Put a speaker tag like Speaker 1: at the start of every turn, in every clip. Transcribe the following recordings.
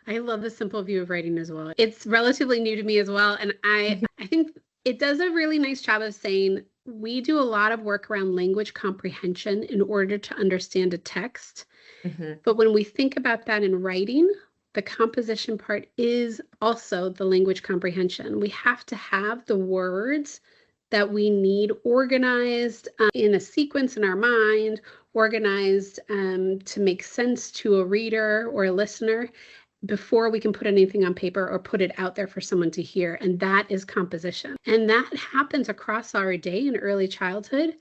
Speaker 1: I love the simple view of writing as well. It's relatively new to me as well. And I think it does a really nice job of saying we do a lot of work around language comprehension in order to understand a text. But when we think about that in writing, the composition part is also the language comprehension. We have to have the words that we need organized in a sequence in our mind, organized to make sense to a reader or a listener before we can put anything on paper or put it out there for someone to hear. And that is composition. And that happens across our day in early childhood.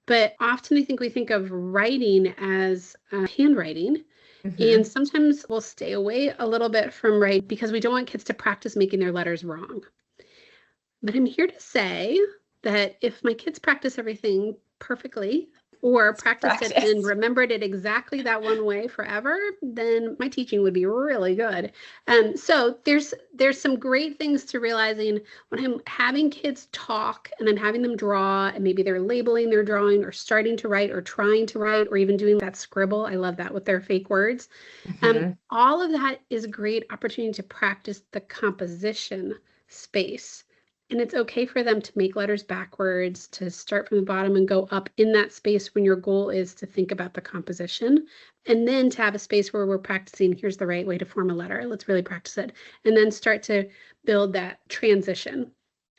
Speaker 1: But often I think we think of writing as handwriting. And sometimes we'll stay away a little bit from writing because we don't want kids to practice making their letters wrong. But I'm here to say that if my kids practice everything perfectly or practiced it and remembered it exactly that one way forever, then my teaching would be really good. So there's some great things to realizing when I'm having kids talk and I'm having them draw and maybe they're labeling their drawing or starting to write or trying to write or even doing that scribble. I love that with their fake words. All of that is a great opportunity to practice the composition space. And it's okay for them to make letters backwards, to start from the bottom and go up in that space when your goal is to think about the composition. And then to have a space where we're practicing, here's the right way to form a letter. Let's really practice it. And then start to build that transition,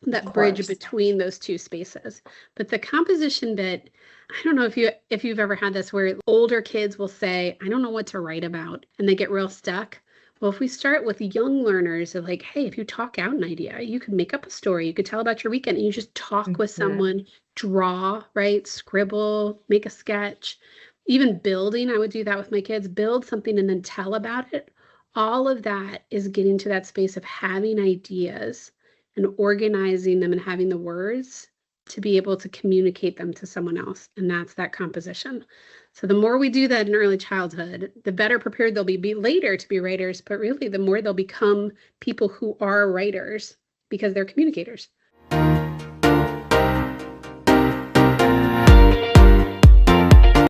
Speaker 1: that bridge between those two spaces. But the composition bit, I don't know if you've ever had this where older kids will say, I don't know what to write about, and they get real stuck. Well, if we start with young learners, like, hey, if you talk out an idea, you could make up a story, you could tell about your weekend, and you just talk with someone, draw, right? Scribble, make a sketch, even building. I would do that with my kids, build something and then tell about it. All of that is getting to that space of having ideas and organizing them and having the words to be able to communicate them to someone else. And that's that composition. So the more we do that in early childhood, the better prepared they'll be later to be writers, but really the more they'll become people who are writers because they're communicators.